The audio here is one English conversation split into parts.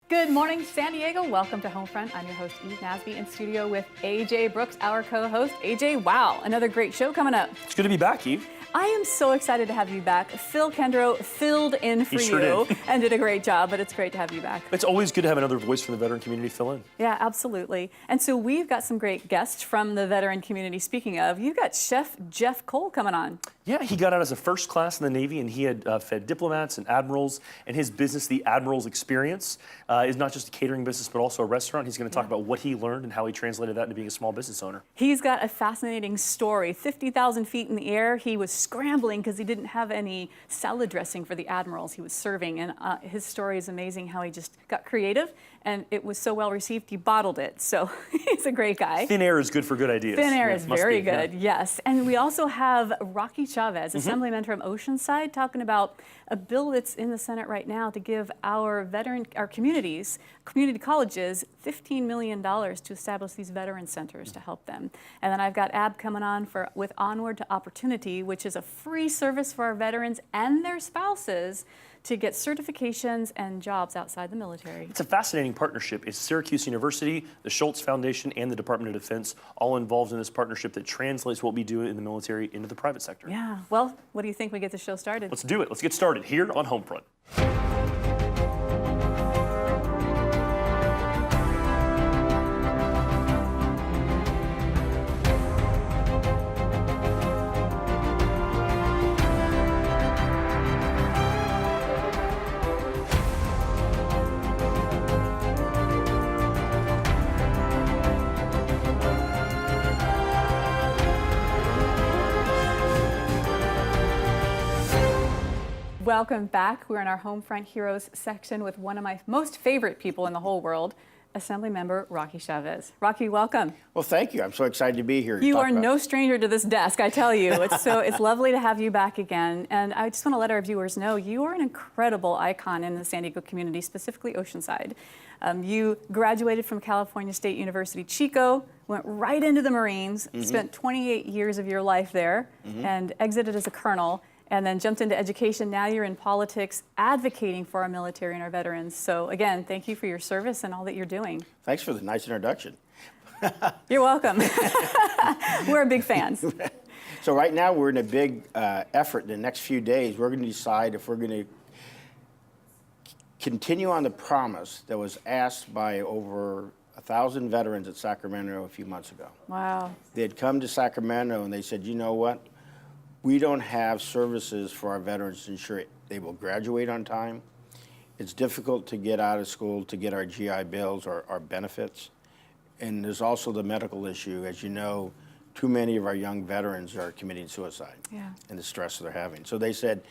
Good morning, San Diego. Welcome to Homefront. I'm your host, Eve Nasby, in studio with AJ Brooks, our co-host. AJ, wow, another great show coming up. It's good to be back, Eve. I am so excited to have you back. Phil Kendrow filled in for you and did a great job, but it's great to have you back. It's always good to have another voice from the veteran community fill in. Yeah, absolutely. And so we've got some great guests from the veteran community. Speaking of, you've got Chef Geoff Cole coming on. Yeah, he got out as a first class in the Navy, and he had fed diplomats and admirals, and his business, the Admiral's Experience, is not just a catering business, but also a restaurant. He's going to talk about what he learned and how he translated that into being a small business owner. He's got a fascinating story. 50,000 feet in the air, he was scrambling because he didn't have any salad dressing for the admirals he was serving, and his story is amazing how he just got creative, and it was so well received, he bottled it. So he's a great guy. Thin air is good for good ideas. Thin air is very good, yeah. yes. And we also have Chavez, Assemblymember from Oceanside, talking about a bill that's in the Senate right now to give our community colleges $15 million to establish these veteran centers to help them. And then I've got Ab coming on with Onward to Opportunity, which is a free service for our veterans and their spouses to get certifications and jobs outside the military. It's a fascinating partnership. It's Syracuse University, the Schultz Foundation, and the Department of Defense all involved in this partnership that translates what we do in the military into the private sector. Yeah, well, what do you think we get the show started? Let's do it. Let's get started here on Homefront. Welcome back. We're in our Homefront Heroes section with one of my most favorite people in the whole world, Assemblymember Chavez. Rocky, welcome. Well, thank you. I'm so excited to be here. You are no stranger to this desk, I tell you. It's lovely to have you back again. And I just want to let our viewers know you are an incredible icon in the San Diego community, specifically Oceanside. You graduated from California State University, Chico, went right into the Marines, spent 28 years of your life there, and exited as a colonel, and then jumped into education. Now you're in politics, advocating for our military and our veterans. So again, thank you for your service and all that you're doing. Thanks for the nice introduction. You're welcome. We're big fans. So right now we're in a big effort in the next few days. We're going to decide if we're going to continue on the promise that was asked by over 1,000 veterans at Sacramento a few months ago. Wow. They had come to Sacramento and they said, you know what? We don't have services for our veterans to ensure they will graduate on time. It's difficult to get out of school to get our GI Bills or our benefits. And there's also the medical issue. As you know, too many of our young veterans are committing suicide and the stress they're having. So they said,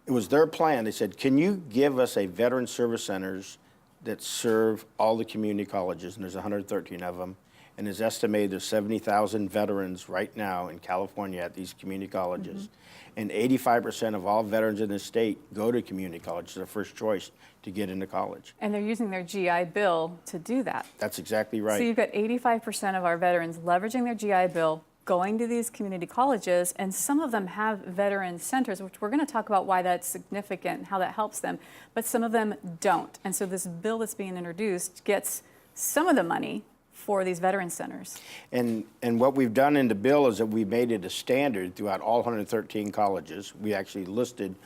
it was their plan. They said, can you give us a veteran service centers that serve all the community colleges? And there's 113 of them. And it's estimated there's 70,000 veterans right now in California at these community colleges. And 85% of all veterans in the state go to community college. It's their first choice to get into college. And they're using their GI Bill to do that. That's exactly right. So you've got 85% of our veterans leveraging their GI Bill, going to these community colleges, and some of them have veteran centers, which we're going to talk about why that's significant and how that helps them, but some of them don't. And so this bill that's being introduced gets some of the money for these veteran centers. And what we've done in the bill is that we made it a standard throughout all 113 colleges. We actually listed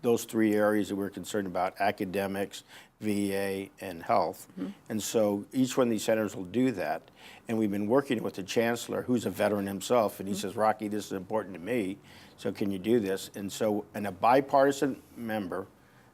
those three areas that we're concerned about: academics, VA, and health. And so each one of these centers will do that. And we've been working with the chancellor, who's a veteran himself, and he says, Rocky, this is important to me, so can you do this? And so in a bipartisan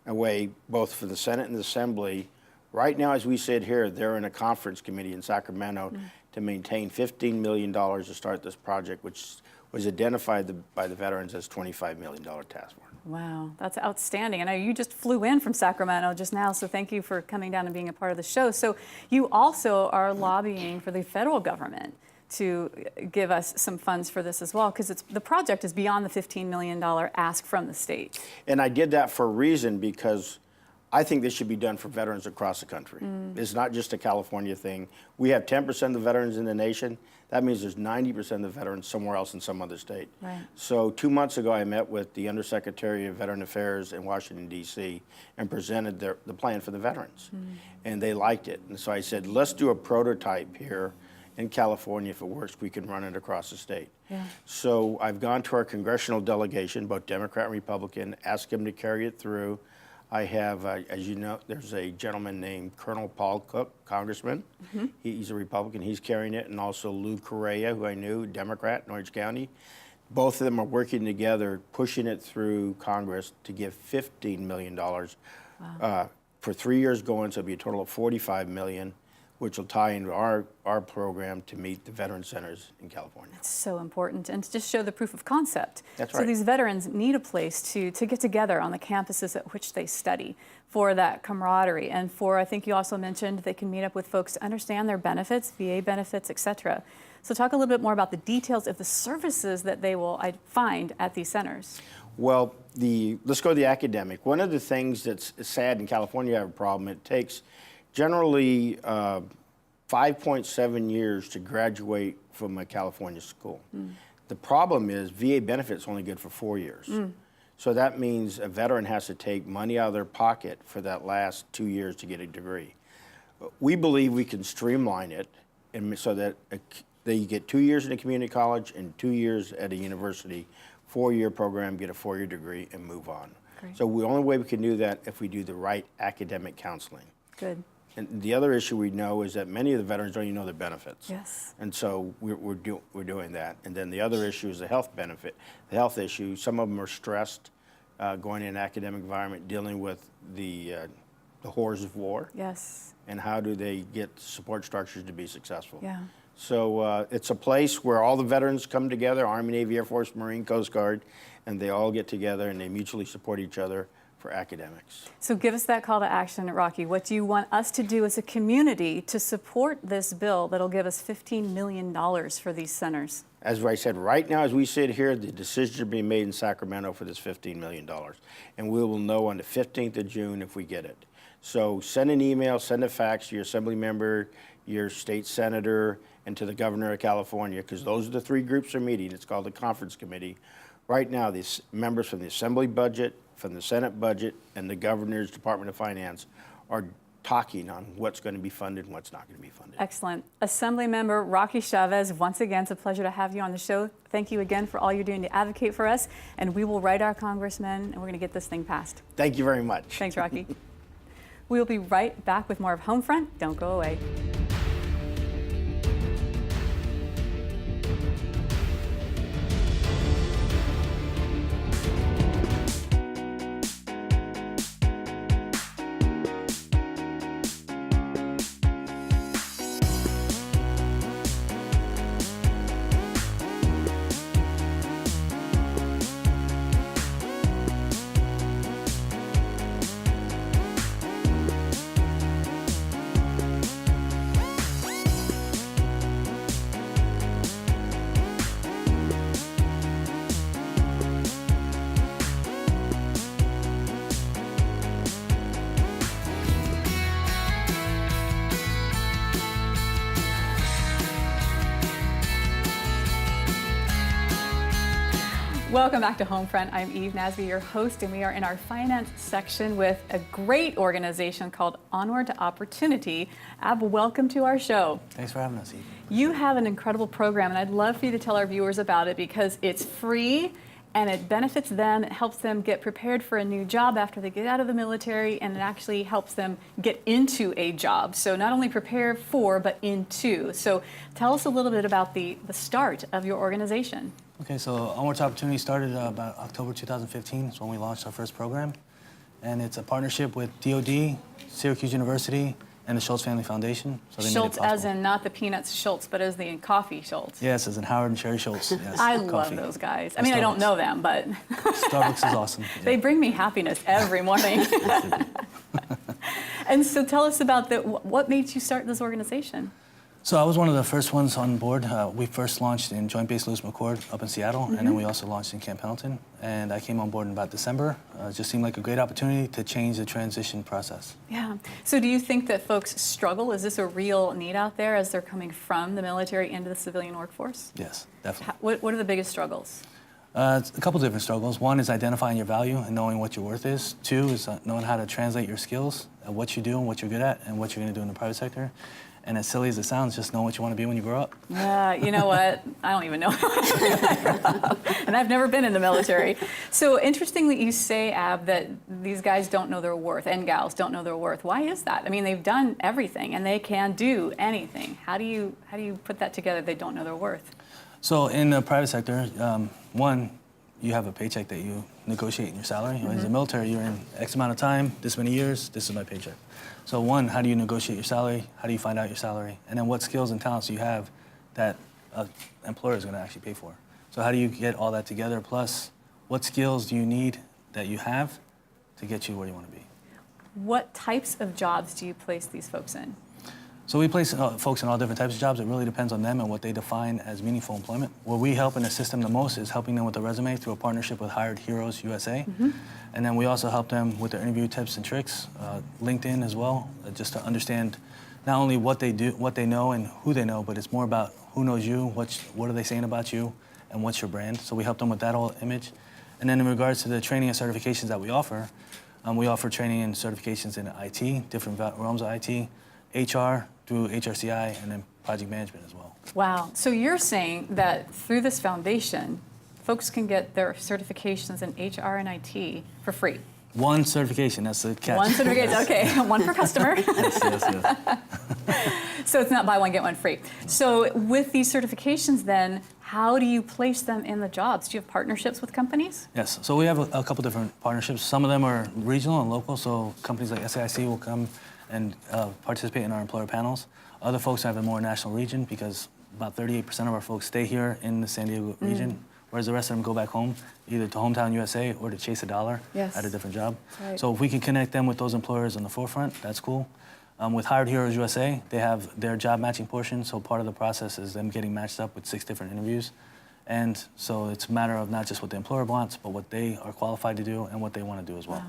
way, both for the Senate and the Assembly, right now, as we sit here, they're in a conference committee in Sacramento to maintain $15 million to start this project, which was identified by the veterans as $25 million task force. Wow, that's outstanding. I know you just flew in from Sacramento just now, so thank you for coming down and being a part of the show. So you also are lobbying for the federal government to give us some funds for this as well, because the project is beyond the $15 million ask from the state. And I did that for a reason, because I think this should be done for veterans across the country. It's not just a California thing. We have 10% of the veterans in the nation. That means there's 90% of the veterans somewhere else in some other state. Right. So 2 months ago, I met with the Undersecretary of Veteran Affairs in Washington, D.C., and presented the plan for the veterans. And they liked it. And so I said, let's do a prototype here in California. If it works, we can run it across the state. Yeah. So I've gone to our congressional delegation, both Democrat and Republican, asked them to carry it through. I have, as you know, there's a gentleman named Colonel Paul Cook, Congressman. He's a Republican. He's carrying it, and also Lou Correa, who I knew, Democrat in Orange County. Both of them are working together, pushing it through Congress to give $15 million for 3 years going, so it'll be a total of $45 million, which will tie into our program to meet the veteran centers in California. It's so important, and to just show the proof of concept. That's So right. these veterans need a place to get together on the campuses at which they study for that camaraderie, and for, I think you also mentioned, they can meet up with folks to understand their benefits, VA benefits, et cetera. So talk a little bit more about the details of the services that they will find at these centers. Well, let's go to the academic. One of the things that's sad in California, I have a problem. It takes generally 5.7 years to graduate from a California school. The problem is VA benefits only good for 4 years. So that means a veteran has to take money out of their pocket for that last 2 years to get a degree. We believe we can streamline it and so that you get 2 years in a community college and 2 years at a university, 4-year program, get a 4-year degree, and move on. Great. So the only way we can do that if we do the right academic counseling. Good. And the other issue we know is that many of the veterans don't even know their benefits. Yes. And so we're doing that. And then the other issue is the health benefit, the health issue. Some of them are stressed, going in an academic environment, dealing with the horrors of war. Yes. And how do they get support structures to be successful? Yeah. So it's a place where all the veterans come together, Army, Navy, Air Force, Marine, Coast Guard, and they all get together and they mutually support each other for academics. So give us that call to action, Rocky. What do you want us to do as a community to support this bill that'll give us $15 million for these centers? As I said, right now as we sit here, the decisions are being made in Sacramento for this $15 million. And we will know on the 15th of June if we get it. So send an email, send a fax to your assembly member, your state senator, and to the governor of California, because those are the three groups that are meeting. It's called the conference committee. Right now, these members from the Assembly budget, from the Senate budget, and the governor's Department of Finance are talking on what's going to be funded and what's not going to be funded. Excellent. Assemblymember Rocky Chavez, once again, it's a pleasure to have you on the show. Thank you again for all you're doing to advocate for us, and we will write our congressmen, and we're going to get this thing passed. Thank you very much. Thanks, Rocky. We'll be right back with more of Homefront. Don't go away. Welcome back to Homefront. I'm Eve Nasby, your host, and we are in our finance section with a great organization called Onward to Opportunity. Ab, welcome to our show. Thanks for having us, Eve. You have an incredible program, and I'd love for you to tell our viewers about it because it's free and it benefits them. It helps them get prepared for a new job after they get out of the military, and it actually helps them get into a job. So not only prepare for, but into. So tell us a little bit about the start of your organization. Okay, so Onward to Opportunity started about October 2015. That's when we launched our first program. And it's a partnership with DoD, Syracuse University, and the Schultz Family Foundation. So they Schultz, made it as possible. in not the peanuts Schultz, but as the coffee Schultz. Yes, as in Howard and Sherry Schultz. Yes, I coffee. love those guys. I And mean, I don't Starbucks. know them, but Starbucks is awesome. Yeah. they bring me happiness every morning. And so tell us about what made you start this organization? So I was one of the first ones on board. We first launched in Joint Base Lewis McChord up in Seattle, and then we also launched in Camp Pendleton. And I came on board in about December. It just seemed like a great opportunity to change the transition process. Yeah. So do you think that folks struggle? Is this a real need out there as they're coming from the military into the civilian workforce? Yes, definitely. What are the biggest struggles? It's a couple different struggles. One is identifying your value and knowing what your worth is. Two is knowing how to translate your skills, what you do and what you're good at, and what you're going to do in the private sector. And as silly as it sounds, just know what you want to be when you grow up. Yeah, you know what? I don't even know. And I've never been in the military. So interestingly, you say, Ab, that these guys don't know their worth, and gals don't know their worth. Why is that? I mean, they've done everything, and they can do anything. How do you put that together? They don't know their worth. So in the private sector, one, you have a paycheck that you negotiate in your salary. As the military, you're in X amount of time, this many years, this is my paycheck. So one, how do you negotiate your salary? How do you find out your salary? And then what skills and talents do you have that an employer is going to actually pay for? So how do you get all that together? Plus, what skills do you need that you have to get you where you want to be? What types of jobs do you place these folks in? So we place folks in all different types of jobs. It really depends on them and what they define as meaningful employment. Where we help and assist them the most is helping them with a resume through a partnership with Hired Heroes USA. And then we also help them with their interview tips and tricks, LinkedIn as well, just to understand not only what they do, what they know and who they know, but it's more about who knows you, what are they saying about you, and what's your brand. So we help them with that whole image. And then in regards to the training and certifications that we offer training and certifications in IT, different realms of IT, HR, through HRCI, and then project management as well. Wow. So you're saying that through this foundation, folks can get their certifications in HR and IT for free? One certification, that's the catch. One certification, okay. One per customer. Yes. So it's not buy one, get one free. So with these certifications then, how do you place them in the jobs? Do you have partnerships with companies? Yes, so we have a couple different partnerships. Some of them are regional and local, so companies like SAIC will come and participate in our employer panels. Other folks have a more national region because about 38% of our folks stay here in the San Diego region, whereas the rest of them go back home, either to Hometown USA or to chase a dollar at a different job. Right. So if we can connect them with those employers on the forefront, that's cool. With Hired Heroes USA, they have their job matching portion, so part of the process is them getting matched up with 6 different interviews. And so it's a matter of not just what the employer wants, but what they are qualified to do and what they want to do as well. Wow.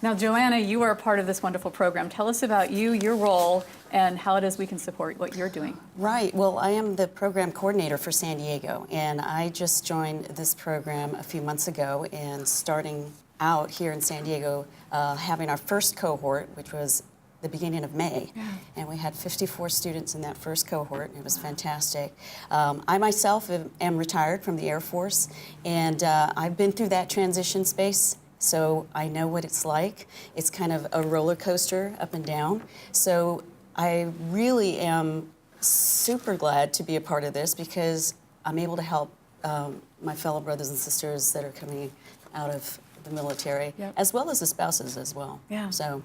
Now, Joanna, you are a part of this wonderful program. Tell us about you, your role, and how it is we can support what you're doing. Right. Well, I am the program coordinator for San Diego, and I just joined this program a few months ago, and starting out here in San Diego, having our first cohort, which was the beginning of May, and we had 54 students in that first cohort. It was fantastic. I myself am retired from the Air Force, and I've been through that transition space, so I know what it's like. It's kind of a roller coaster up and down. So I really am super glad to be a part of this because I'm able to help my fellow brothers and sisters that are coming out of the military, as well as the spouses as well. Yeah. So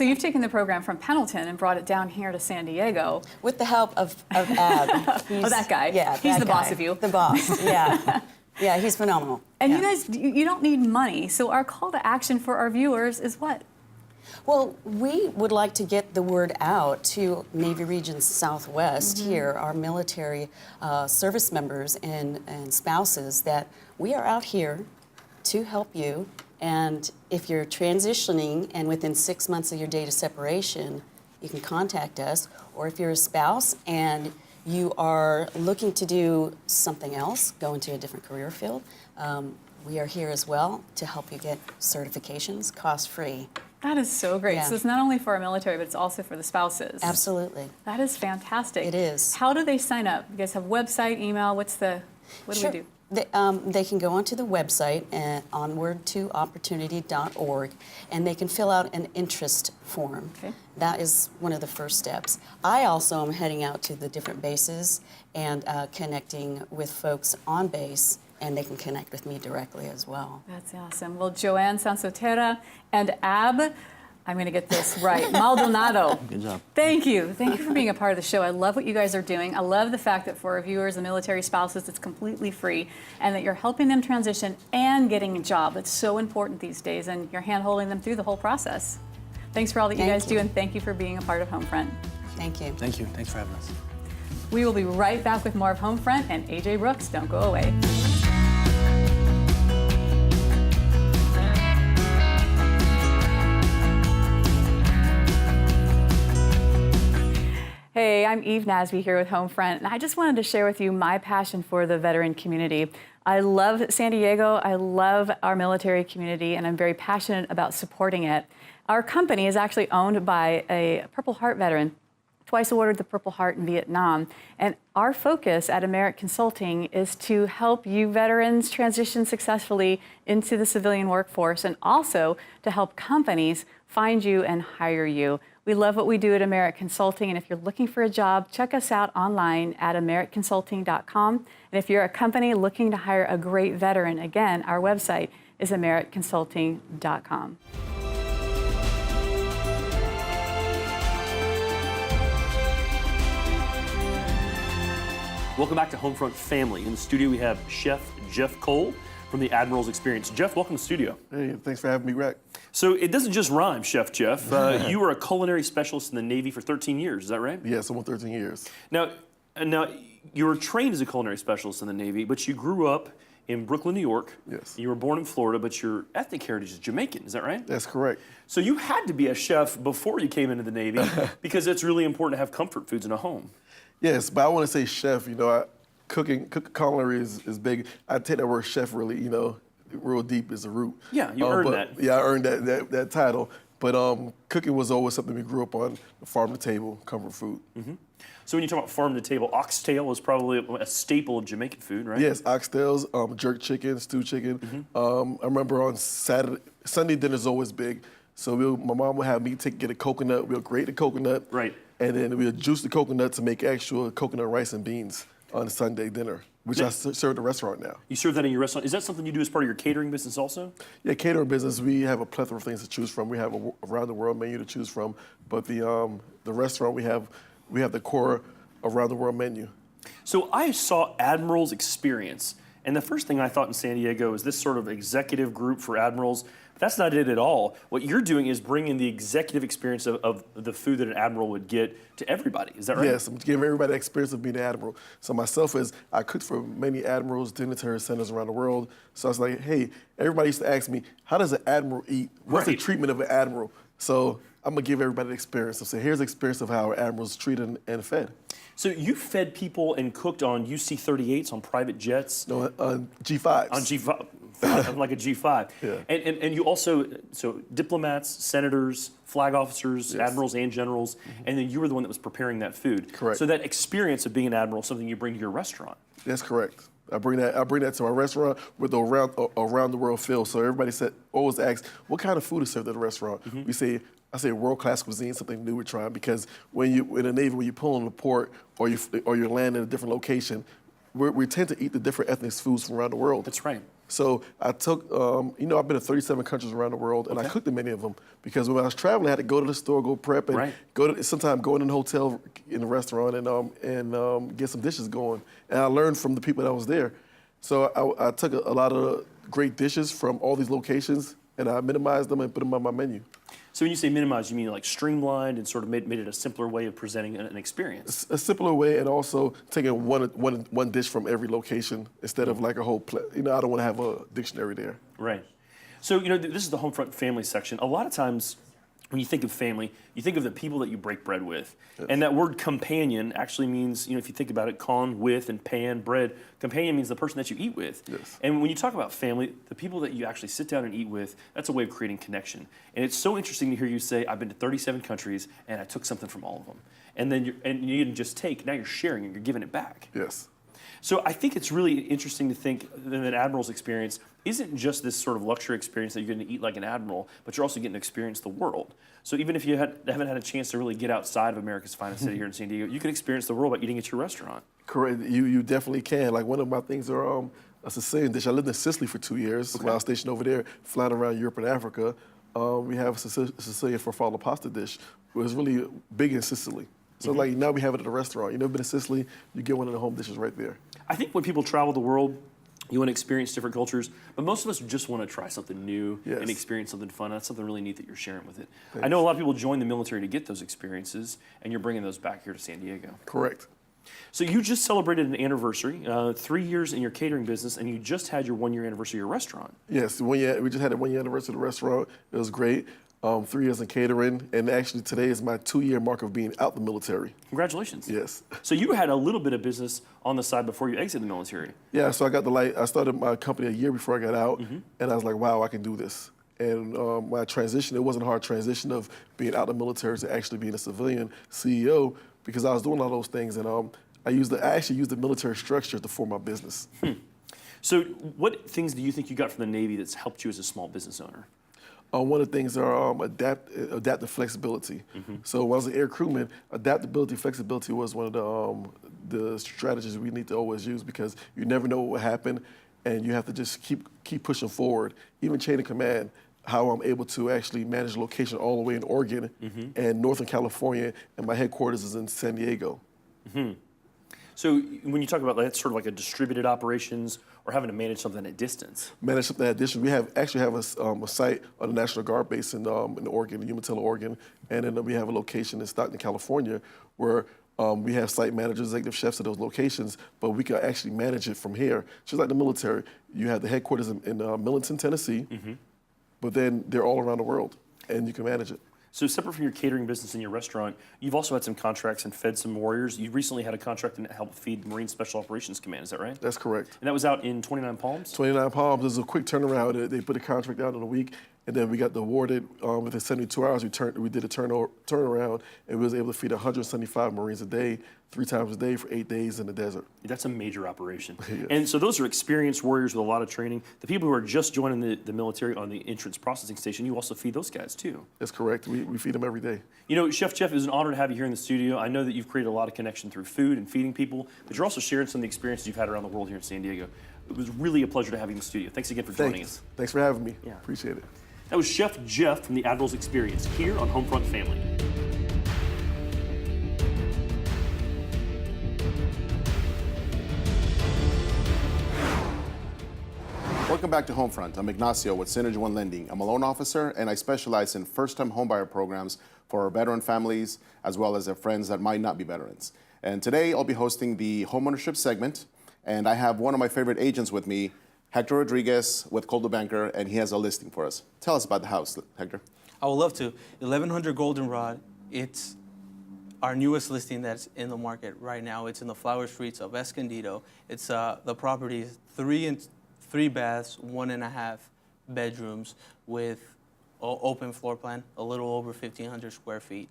you've taken the program from Pendleton and brought it down here to San Diego. with the help of Ab. Oh, that guy. Yeah, He's that the guy. boss of you. The boss, yeah. Yeah, he's phenomenal. And yeah. you guys, you don't need money. So our call to action for our viewers is what? Well, we would like to get the word out to Navy Region Southwest here, our military service members and spouses, that we are out here to help you. And if you're transitioning and within 6 months of your date of separation, you can contact us. Or if you're a spouse and you are looking to do something else, go into a different career field, we are here as well to help you get certifications cost-free. That is so great. Yeah. So it's not only for our military, but it's also for the spouses. Absolutely. That is fantastic. It is. How do they sign up? You guys have website, email, what do we do? They can go onto the website at onwardtoopportunity.org, and they can fill out an interest form. Okay. That is one of the first steps. I also am heading out to the different bases and connecting with folks on base, and they can connect with me directly as well. That's awesome. Well, Joanne Sansoterra and Ab, I'm going to get this right, Maldonado. Good job. Thank you. Thank you for being a part of the show. I love what you guys are doing. I love the fact that for our viewers and military spouses, it's completely free, and that you're helping them transition and getting a job. It's so important these days, and you're hand-holding them through the whole process. Thanks for all that you guys do, and thank you for being a part of Homefront. Thank you. Thank you. Thanks for having us. We will be right back with more of Homefront, and AJ Brooks. Don't go away. Hey, I'm Eve Nasby here with Homefront, and I just wanted to share with you my passion for the veteran community. I love San Diego, I love our military community, and I'm very passionate about supporting it. Our company is actually owned by a Purple Heart veteran, twice awarded the Purple Heart in Vietnam, and our focus at Amerit Consulting is to help you veterans transition successfully into the civilian workforce, and also to help companies find you and hire you. We love what we do at Amerit Consulting, and if you're looking for a job, check us out online at ameritconsulting.com. And if you're a company looking to hire a great veteran, again, our website is ameritconsulting.com. Welcome back to Homefront Family. In the studio, we have Chef Geoff Cole from the Admiral's Experience. Geoff, welcome to the studio. Hey, thanks for having me back. So it doesn't just rhyme, Chef Geoff. You were a culinary specialist in the Navy for 13 years, is that right? Yes, almost 13 years. Now, you were trained as a culinary specialist in the Navy, but you grew up in Brooklyn, New York. Yes. You were born in Florida, but your ethnic heritage is Jamaican, is that right? That's correct. So you had to be a chef before you came into the Navy because it's really important to have comfort foods in a home. Yes, but I want to say chef, cooking culinary is big. I take that word chef really, real deep is the root. Yeah, you earned that. Yeah, I earned that title. But cooking was always something we grew up on, the farm to table, comfort food. Mm-hmm. So when you talk about farm to table, oxtail is probably a staple of Jamaican food, right? Yes, oxtails, jerk chicken, stew chicken. I remember on Sunday dinner's always big. So my mom would have me get a coconut, we'll grate the coconut. Right. And then we'll juice the coconut to make actual coconut rice and beans on Sunday dinner, which I serve at the restaurant now. You serve that in your restaurant. Is that something you do as part of your catering business also? Yeah, catering business, we have a plethora of things to choose from. We have a around the world menu to choose from, but the restaurant we have the core around the world menu. So I saw Admiral's Experience, and the first thing I thought in San Diego is this sort of executive group for admirals. That's not it at all. What you're doing is bringing the executive experience of the food that an admiral would get to everybody. Is that right? Yes, I'm giving everybody the experience of being an admiral. So myself, I cooked for many admirals, dignitary centers around the world. So I was like, hey, everybody used to ask me, how does an admiral eat? What's the Right. treatment of an admiral? So I'm gonna give everybody the experience. So here's the experience of how admirals treated and fed. So you fed people and cooked on UC-38s on private jets? No, on G5s. On G5, like a G5. Yeah. And you also, so diplomats, senators, flag officers, Yes. admirals and generals, and then you were the one that was preparing that food. Correct. So that experience of being an admiral is something you bring to your restaurant. That's correct. I bring that to my restaurant with the around the world feel. So everybody always asks, what kind of food is served at the restaurant? I say world-class cuisine, something new we're trying, because when you in the Navy, when you pull on the port or you land in a different location, we tend to eat the different ethnic foods from around the world. That's right. So I took, I've been to 37 countries around the world, and I cooked in many of them, because when I was traveling, I had to go to the store, go prep, and sometimes go in the hotel, in the restaurant, and get some dishes going. And I learned from the people that was there. So I took a lot of great dishes from all these locations, and I minimized them and put them on my menu. So when you say minimize, you mean like streamlined and sort of made it a simpler way of presenting an experience? A simpler way, and also taking one dish from every location instead of like a whole plate. I don't want to have a dictionary there. Right. So, this is the Homefront family section. A lot of times when you think of family, you think of the people that you break bread with. Yes. And that word companion actually means, if you think about it, con, with, and pan, bread. Companion means the person that you eat with. Yes. And when you talk about family, the people that you actually sit down and eat with, that's a way of creating connection. And it's so interesting to hear you say, I've been to 37 countries and I took something from all of them. And then you didn't just take, now you're sharing and you're giving it back. Yes. So I think it's really interesting to think that an admiral's experience isn't just this sort of luxury experience that you're going to eat like an admiral, but you're also getting to experience the world. So even if you haven't had a chance to really get outside of America's finest city here in San Diego, you can experience the world by eating at your restaurant. Correct. You definitely can. Like, one of my things are a Sicilian dish. I lived in Sicily for 2 years while I was stationed over there, flying around Europe and Africa. We have a Sicilian farfalle pasta dish. It was really big in Sicily. So like now we have it at a restaurant. You've never been to Sicily, you get one of the home dishes right there. I think when people travel the world, you want to experience different cultures, but most of us just want to try something new and experience something fun. That's something really neat that you're sharing with it. Thanks. I know a lot of people join the military to get those experiences, and you're bringing those back here to San Diego. Correct. So you just celebrated an anniversary, 3 years in your catering business, and you just had your 1-year anniversary of your restaurant. Yes, 1 year. We just had a 1 year anniversary of the restaurant. It was great. 3 years in catering, and actually today is my 2-year mark of being out the military. Congratulations. Yes. So you had a little bit of business on the side before you exited the military. Yeah, so I got the light. I started my company a year before I got out, and I was like, wow, I can do this. And my transition, it wasn't a hard transition of being out of the military to actually being a civilian CEO, because I was doing all those things, and I actually used the military structure to form my business. So what things do you think you got from the Navy that's helped you as a small business owner? One of the things are adaptive flexibility. So when I was an air crewman, adaptability, flexibility was one of the strategies we need to always use, because you never know what will happen, and you have to just keep pushing forward. Even chain of command, how I'm able to actually manage a location all the way in Oregon and Northern California, and my headquarters is in San Diego. So when you talk about that, sort of like a distributed operations or having to manage something at distance. Manage something in addition. We actually have a site on the National Guard base in Oregon, in Umatilla, Oregon, and then we have a location in Stockton, California, where we have site managers, executive chefs at those locations, but we can actually manage it from here. Just like the military, you have the headquarters in Millington, Tennessee, but then they're all around the world, and you can manage it. So separate from your catering business and your restaurant, you've also had some contracts and fed some warriors. You recently had a contract to help feed Marine Special Operations Command, is that right? That's correct. And that was out in 29 Palms? 29 Palms is a quick turnaround. They put a contract out in a week, and then we got awarded within 72 hours. We did a turnaround, and we was able to feed 175 Marines a day, 3 times a day for 8 days in the desert. That's a major operation. Yes. And so those are experienced warriors with a lot of training. The people who are just joining the military on the entrance processing station, you also feed those guys too. That's correct. We feed them every day. You know, Chef Geoff, it was an honor to have you here in the studio. I know that you've created a lot of connection through food and feeding people, but you're also sharing some of the experiences you've had around the world here in San Diego. It was really a pleasure to have you in the studio. Thanks again for joining us. Thanks for having me. Yeah. Appreciate it. That was Chef Geoff from the Admiral's Experience here on Homefront Family. Welcome back to Homefront. I'm Ignacio with Synergy One Lending. I'm a loan officer, and I specialize in first-time homebuyer programs for our veteran families as well as their friends that might not be veterans. And today I'll be hosting the homeownership segment, and I have one of my favorite agents with me, Hector Rodriguez with Coldwell Banker, and he has a listing for us. Tell us about the house, Hector. I would love to. 1100 Goldenrod. It's our newest listing that's in the market right now. It's in the flower streets of Escondido. It's the property is 3 baths, 1.5 bedrooms with open floor plan, a little over 1,500 square feet.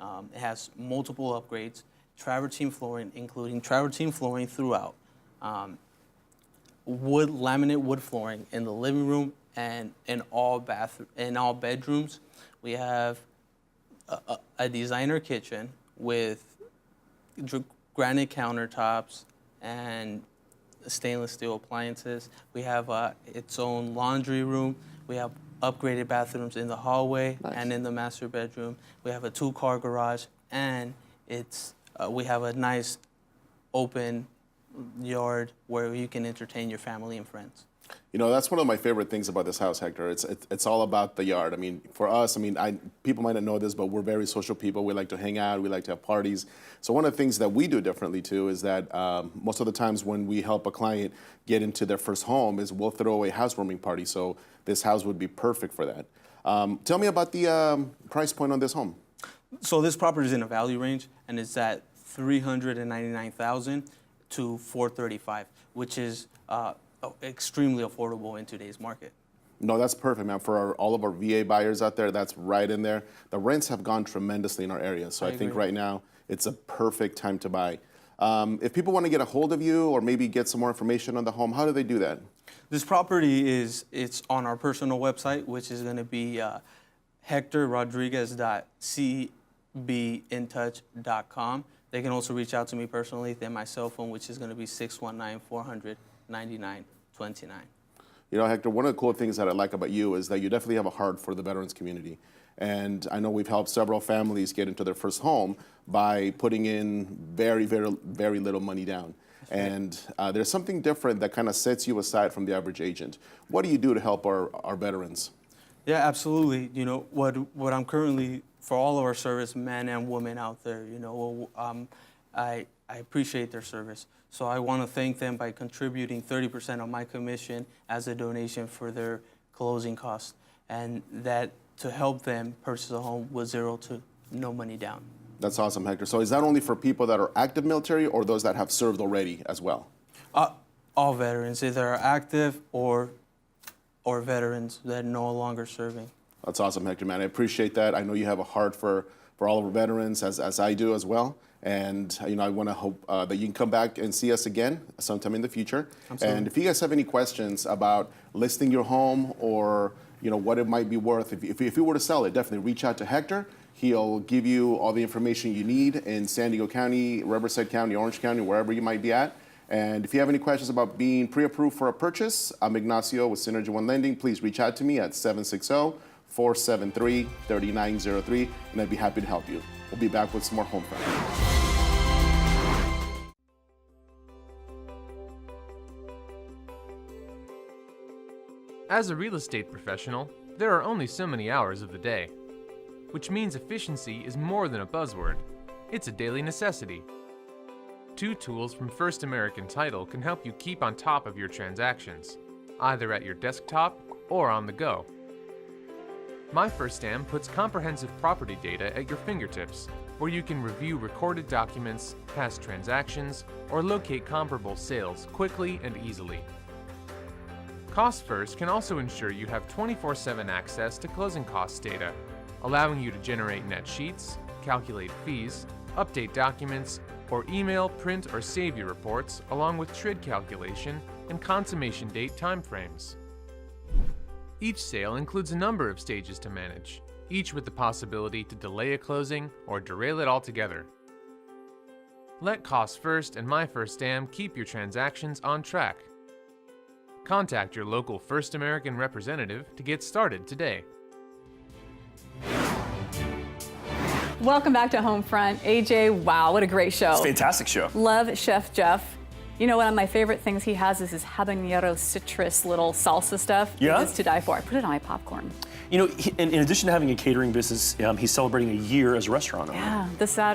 It has multiple upgrades, travertine flooring, including travertine flooring throughout. Laminate wood flooring in the living room and in all bedrooms. We have a designer kitchen with granite countertops and stainless steel appliances. We have its own laundry room. We have upgraded bathrooms in the hallway and in the master bedroom. We have a 2-car garage, and we have a nice open yard where you can entertain your family and friends. You know, that's one of my favorite things about this house, Hector. It's all about the yard. I mean, for us, people might not know this, but we're very social people. We like to hang out. We like to have parties. So one of the things that we do differently, too, is that most of the times when we help a client get into their first home is we'll throw a housewarming party. So this house would be perfect for that. Tell me about the price point on this home. So this property is in a value range, and it's at $399,000 to $435,000, which is extremely affordable in today's market. No, that's perfect, man. For all of our VA buyers out there, that's right in there. The rents have gone tremendously in our area, so I think right now it's a perfect time to buy. If people want to get a hold of you or maybe get some more information on the home, how do they do that? This property it's on our personal website, which is going to be hectorrodriguez.cbintouch.com. They can also reach out to me personally through my cell phone, which is going to be 619-400-9929. You know, Hector, one of the cool things that I like about you is that you definitely have a heart for the veterans community. And I know we've helped several families get into their first home by putting in very, very, very little money down. And there's something different that kind of sets you aside from the average agent. What do you do to help our veterans? Yeah, absolutely. You know, what I'm currently, for all of our service men and women out there, you know, I appreciate their service. So I want to thank them by contributing 30% of my commission as a donation for their closing costs, and that to help them purchase a home with 0 to no money down. That's awesome, Hector. So is that only for people that are active military or those that have served already as well? All veterans, either are active or veterans that are no longer serving. That's awesome, Hector, man. I appreciate that. I know you have a heart for all of our veterans, as I do as well. And I want to hope that you can come back and see us again sometime in the future. Absolutely. And if you guys have any questions about listing your home or what it might be worth, if you were to sell it, definitely reach out to Hector. He'll give you all the information you need in San Diego County, Riverside County, Orange County, wherever you might be at. And if you have any questions about being pre-approved for a purchase, I'm Ignacio with Synergy One Lending. Please reach out to me at 760-473-3903, and I'd be happy to help you. We'll be back with some more Homefront. As a real estate professional, there are only so many hours of the day, which means efficiency is more than a buzzword. It's a daily necessity. 2 tools from First American Title can help you keep on top of your transactions, either at your desktop or on the go. My First Am puts comprehensive property data at your fingertips, where you can review recorded documents, past transactions, or locate comparable sales quickly and easily. Cost First can also ensure you have 24/7 access to closing costs data, allowing you to generate net sheets, calculate fees, update documents, or email, print, or save your reports, along with TRID calculation and consummation date timeframes. Each sale includes a number of stages to manage, each with the possibility to delay a closing or derail it altogether. Let Cost First and My First Am keep your transactions on track. Contact your local First American representative to get started today. Welcome back to Homefront. AJ, wow, what a great show. It's a fantastic show. Love Chef Geoff. One of my favorite things he has is his habanero citrus little salsa stuff. Yeah? It's to die for. I put it on my popcorn. In addition to having a catering business, he's celebrating a year as a restaurant owner. Yeah,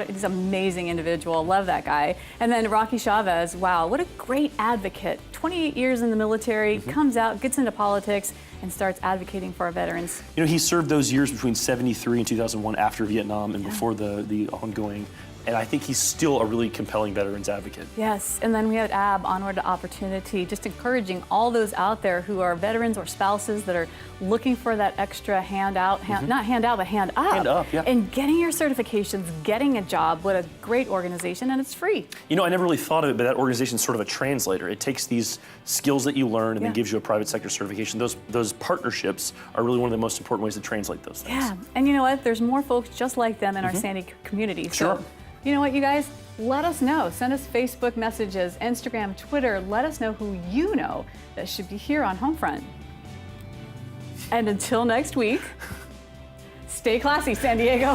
he's an amazing individual. Love that guy. And then Rocky Chavez, wow, what a great advocate. 28 years in the military, comes out, gets into politics, and starts advocating for our veterans. He served those years between 73 and 2001 after Vietnam and before the ongoing. And I think he's still a really compelling veterans advocate. Yes, and then we had Onward to Opportunity, just encouraging all those out there who are veterans or spouses that are looking for that extra handout, not hand out, but hand up. Hand up, yeah. And getting your certifications, getting a job. What a great organization, and it's free. I never really thought of it, but that organization's sort of a translator. It takes these skills that you learn and then gives you a private sector certification. Those partnerships are really one of the most important ways to translate those things. Yeah, and you know what? There's more folks just like them in our San Diego community. Sure. So, you know what, you guys? Let us know. Send us Facebook messages, Instagram, Twitter. Let us know who you know that should be here on Homefront. And until next week, stay classy, San Diego.